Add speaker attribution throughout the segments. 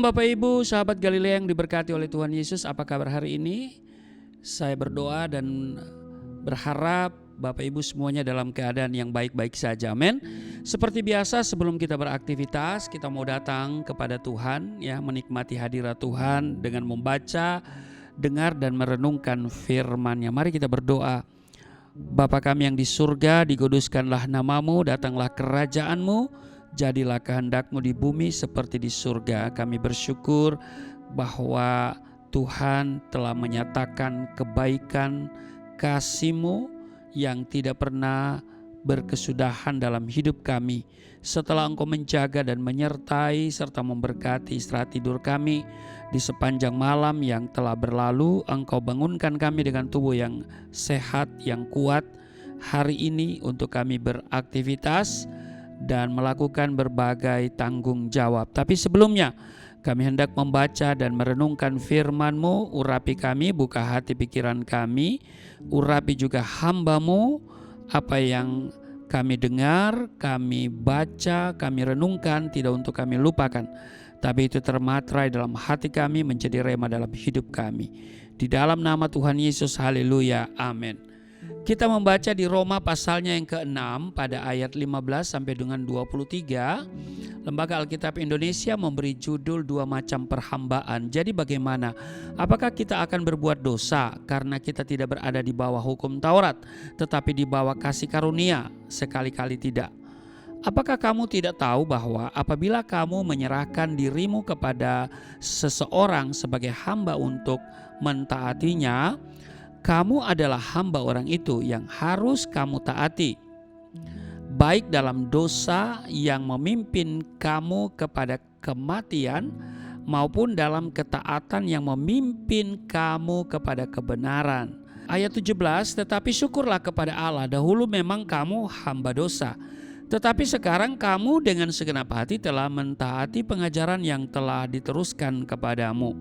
Speaker 1: Bapak Ibu, sahabat Galilea yang diberkati oleh Tuhan Yesus, apa kabar hari ini? Saya berdoa dan berharap Bapak Ibu semuanya dalam keadaan yang baik-baik saja, amin. Seperti biasa sebelum kita beraktivitas, kita mau datang kepada Tuhan, ya, menikmati hadirat Tuhan dengan membaca, dengar dan merenungkan firman-Nya. Mari kita berdoa. Bapa kami yang di surga, dikuduskanlah namamu, datanglah kerajaan-Mu, jadilah kehendak-Mu di bumi seperti di surga. Kami bersyukur bahwa Tuhan telah menyatakan kebaikan kasih-Mu yang tidak pernah berkesudahan dalam hidup kami. Setelah Engkau menjaga dan menyertai serta memberkati istirahat tidur kami di sepanjang malam yang telah berlalu, Engkau bangunkan kami dengan tubuh yang sehat, yang kuat hari ini untuk kami beraktivitas dan melakukan berbagai tanggung jawab. Tapi sebelumnya kami hendak membaca dan merenungkan firman-Mu. Urapi kami, buka hati pikiran kami, urapi juga hamba-Mu. Apa yang kami dengar, kami baca, kami renungkan, tidak untuk kami lupakan, tapi itu termaterai dalam hati kami, menjadi rema dalam hidup kami. Di dalam nama Tuhan Yesus, haleluya, amin. Kita membaca di Roma pasalnya yang ke-6 pada ayat 15 sampai dengan 23. Lembaga Alkitab Indonesia memberi judul dua macam perhambaan. Jadi bagaimana? Apakah kita akan berbuat dosa karena kita tidak berada di bawah hukum Taurat, tetapi di bawah kasih karunia? Sekali-kali tidak. Apakah kamu tidak tahu bahwa apabila kamu menyerahkan dirimu kepada seseorang sebagai hamba untuk mentaatinya, kamu adalah hamba orang itu yang harus kamu taati, baik dalam dosa yang memimpin kamu kepada kematian maupun dalam ketaatan yang memimpin kamu kepada kebenaran. Ayat 17, tetapi syukurlah kepada Allah, dahulu memang kamu hamba dosa, tetapi sekarang kamu dengan segenap hati telah mentaati pengajaran yang telah diteruskan kepadamu.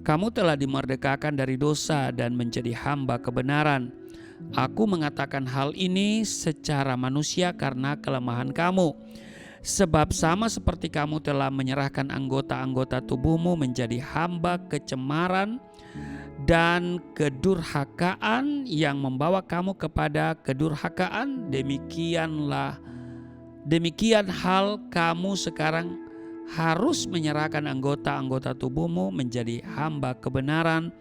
Speaker 1: Kamu telah dimerdekakan dari dosa dan menjadi hamba kebenaran. Aku mengatakan hal ini secara manusia karena kelemahan kamu. Sebab sama seperti kamu telah menyerahkan anggota-anggota tubuhmu menjadi hamba kecemaran dan kedurhakaan yang membawa kamu kepada kedurhakaan, demikian hal kamu sekarang harus menyerahkan anggota-anggota tubuhmu menjadi hamba kebenaran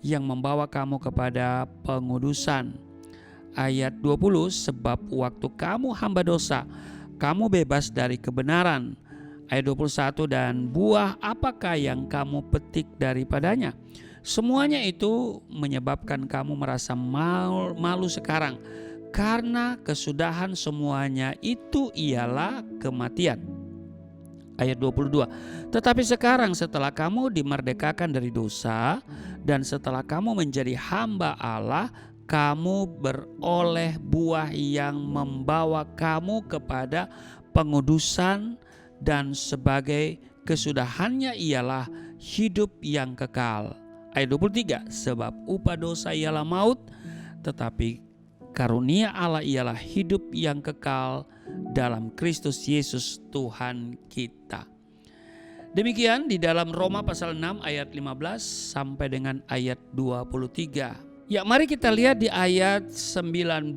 Speaker 1: yang membawa kamu kepada pengudusan. Ayat 20, sebab waktu kamu hamba dosa, kamu bebas dari kebenaran. Ayat 21, dan buah apakah yang kamu petik daripadanya? Semuanya itu menyebabkan kamu merasa malu sekarang, karena kesudahan semuanya itu ialah kematian. Ayat 22, tetapi sekarang setelah kamu dimerdekakan dari dosa dan setelah kamu menjadi hamba Allah, kamu beroleh buah yang membawa kamu kepada pengudusan, dan sebagai kesudahannya ialah hidup yang kekal. Ayat 23, sebab upah dosa ialah maut, tetapi karunia Allah ialah hidup yang kekal dalam Kristus Yesus Tuhan kita. Demikian di dalam Roma pasal 6 ayat 15 sampai dengan ayat 23. Ya, mari kita lihat di ayat 19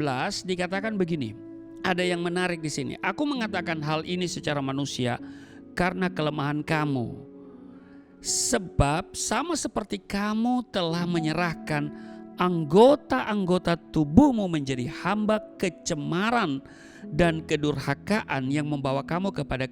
Speaker 1: dikatakan begini. Ada yang menarik di sini. Aku mengatakan hal ini secara manusia karena kelemahan kamu. Sebab sama seperti kamu telah menyerahkan anggota-anggota tubuhmu menjadi hamba kecemaran dan kedurhakaan yang membawa kamu kepada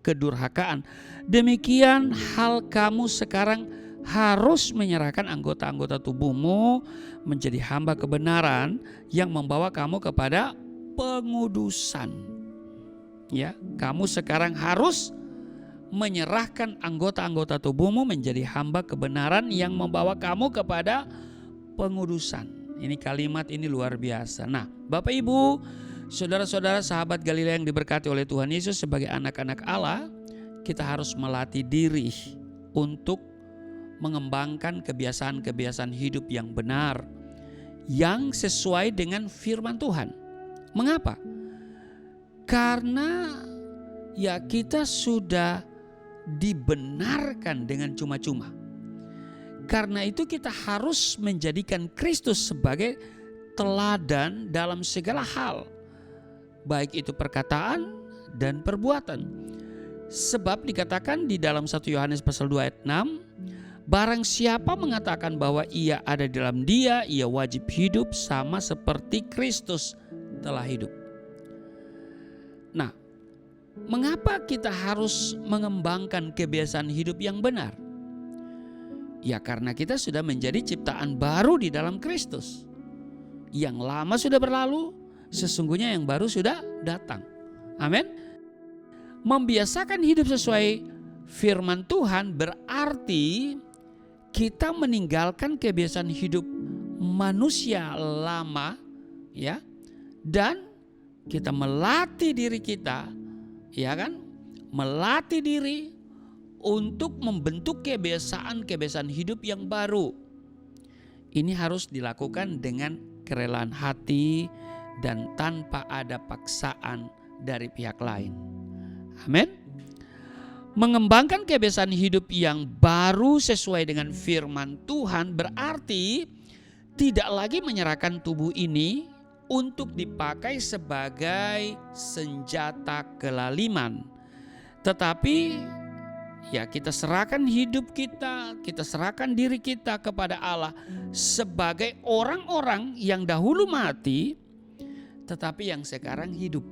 Speaker 1: kedurhakaan, demikian hal kamu sekarang harus menyerahkan anggota-anggota tubuhmu menjadi hamba kebenaran yang membawa kamu kepada pengudusan. Ya, kamu sekarang harus menyerahkan anggota-anggota tubuhmu menjadi hamba kebenaran yang membawa kamu kepada pengudusan. Ini kalimat ini luar biasa. Nah, Bapak Ibu, saudara-saudara sahabat Galilea yang diberkati oleh Tuhan Yesus, sebagai anak-anak Allah, kita harus melatih diri untuk mengembangkan kebiasaan-kebiasaan hidup yang benar, yang sesuai dengan firman Tuhan. Mengapa? Karena ya kita sudah dibenarkan dengan cuma-cuma. Karena itu kita harus menjadikan Kristus sebagai teladan dalam segala hal, baik itu perkataan dan perbuatan. Sebab dikatakan di dalam 1 Yohanes pasal 2 ayat 6, barang siapa mengatakan bahwa ia ada di dalam Dia, ia wajib hidup sama seperti Kristus telah hidup. Nah, mengapa kita harus mengembangkan kebiasaan hidup yang benar? Ya karena kita sudah menjadi ciptaan baru di dalam Kristus. Yang lama sudah berlalu, sesungguhnya yang baru sudah datang. Amin. Membiasakan hidup sesuai firman Tuhan berarti kita meninggalkan kebiasaan hidup manusia lama, ya, dan kita melatih diri kita, ya kan, melatih diri untuk membentuk kebiasaan-kebiasaan hidup yang baru. Ini harus dilakukan dengan kerelaan hati dan tanpa ada paksaan dari pihak lain. Amin. Mengembangkan kebiasaan hidup yang baru sesuai dengan firman Tuhan berarti tidak lagi menyerahkan tubuh ini untuk dipakai sebagai senjata kelaliman, tetapi ya kita serahkan hidup kita, kita serahkan diri kita kepada Allah sebagai orang-orang yang dahulu mati tetapi yang sekarang hidup.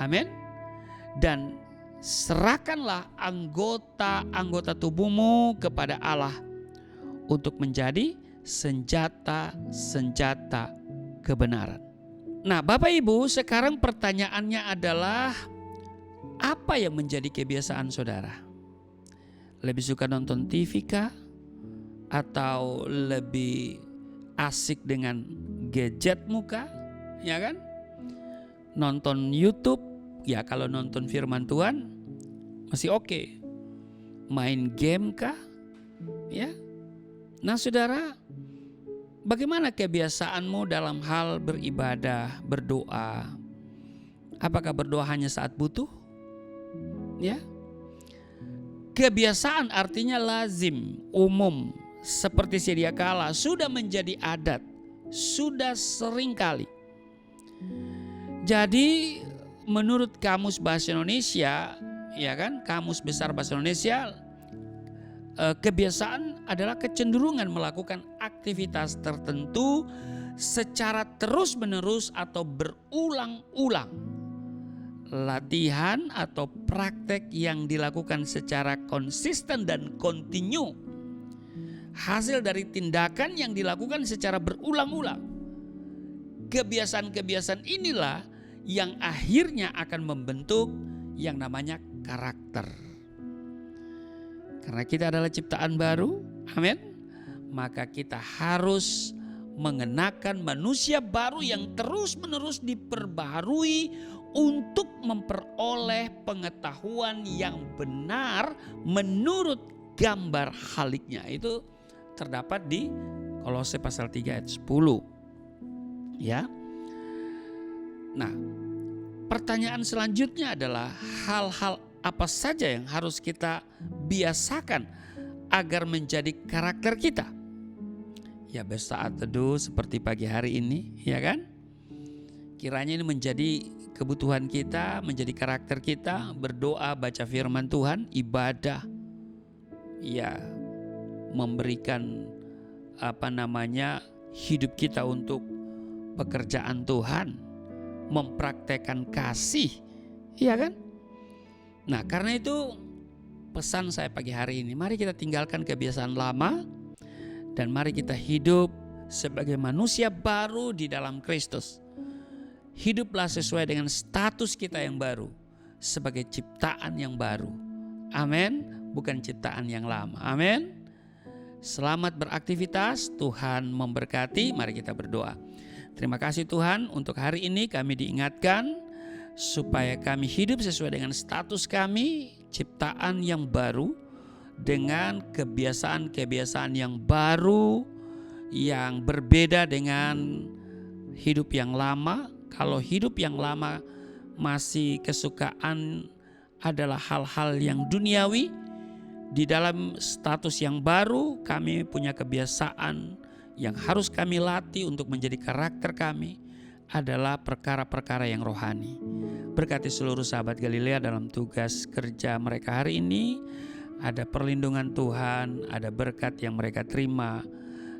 Speaker 1: Amin. Dan serahkanlah anggota-anggota tubuhmu kepada Allah untuk menjadi senjata-senjata kebenaran. Nah, Bapak Ibu, sekarang pertanyaannya adalah apa yang menjadi kebiasaan saudara? Lebih suka nonton TV kah? Atau lebih asik dengan gadgetmu kah? Ya kan? Nonton YouTube, ya kalau nonton firman Tuhan masih oke. Main game kah? Ya. Nah saudara, bagaimana kebiasaanmu dalam hal beribadah, berdoa? Apakah berdoa hanya saat butuh? Ya. Kebiasaan artinya lazim, umum, seperti sedia kala, sudah menjadi adat, sudah sering kali. Jadi menurut Kamus Bahasa Indonesia, ya kan, Kamus Besar Bahasa Indonesia, kebiasaan adalah kecenderungan melakukan aktivitas tertentu secara terus-menerus atau berulang-ulang. Latihan atau praktek yang dilakukan secara konsisten dan kontinu. Hasil dari tindakan yang dilakukan secara berulang-ulang. Kebiasaan-kebiasaan inilah yang akhirnya akan membentuk yang namanya karakter. Karena kita adalah ciptaan baru, amin. Maka kita harus mengenakan manusia baru yang terus-menerus diperbaharui untuk memperoleh pengetahuan yang benar menurut gambar haliknya. Itu terdapat di Kolose pasal 3 ayat 10. Ya. Nah, pertanyaan selanjutnya adalah hal-hal apa saja yang harus kita biasakan agar menjadi karakter kita? Ya, bersaat teduh seperti pagi hari ini, ya kan? Kiranya ini menjadi kebutuhan kita, menjadi karakter kita, berdoa, baca firman Tuhan, ibadah, ya, memberikan hidup kita untuk pekerjaan Tuhan, mempraktekkan kasih, ya kan? Nah, karena itu pesan saya pagi hari ini, mari kita tinggalkan kebiasaan lama dan mari kita hidup sebagai manusia baru di dalam Kristus. Hiduplah sesuai dengan status kita yang baru, sebagai ciptaan yang baru. Amin, bukan ciptaan yang lama. Amin. Selamat beraktivitas, Tuhan memberkati. Mari kita berdoa. Terima kasih Tuhan, untuk hari ini kami diingatkan supaya kami hidup sesuai dengan status kami, ciptaan yang baru, dengan kebiasaan-kebiasaan yang baru, yang berbeda dengan hidup yang lama. Kalau hidup yang lama masih kesukaan adalah hal-hal yang duniawi, Di dalam status yang baru, kami punya kebiasaan yang harus kami latih untuk menjadi karakter kami adalah perkara-perkara yang rohani. Berkati seluruh sahabat Galilea dalam tugas kerja mereka hari ini. Ada perlindungan Tuhan, ada berkat yang mereka terima,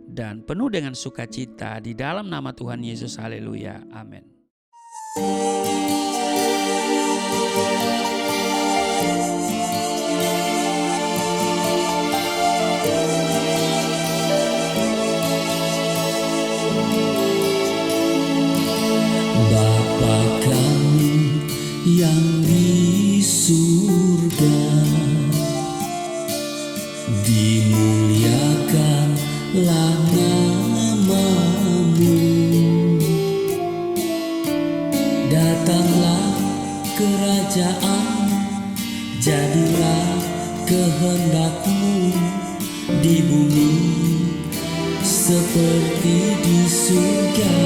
Speaker 1: dan penuh dengan sukacita di dalam nama Tuhan Yesus. Haleluya. Amin.
Speaker 2: Bapa kami yang di surga, dimuliakanlah nama-Mu. Datanglah kerajaan, jadilah kehendak-Mu di bumi seperti di surga.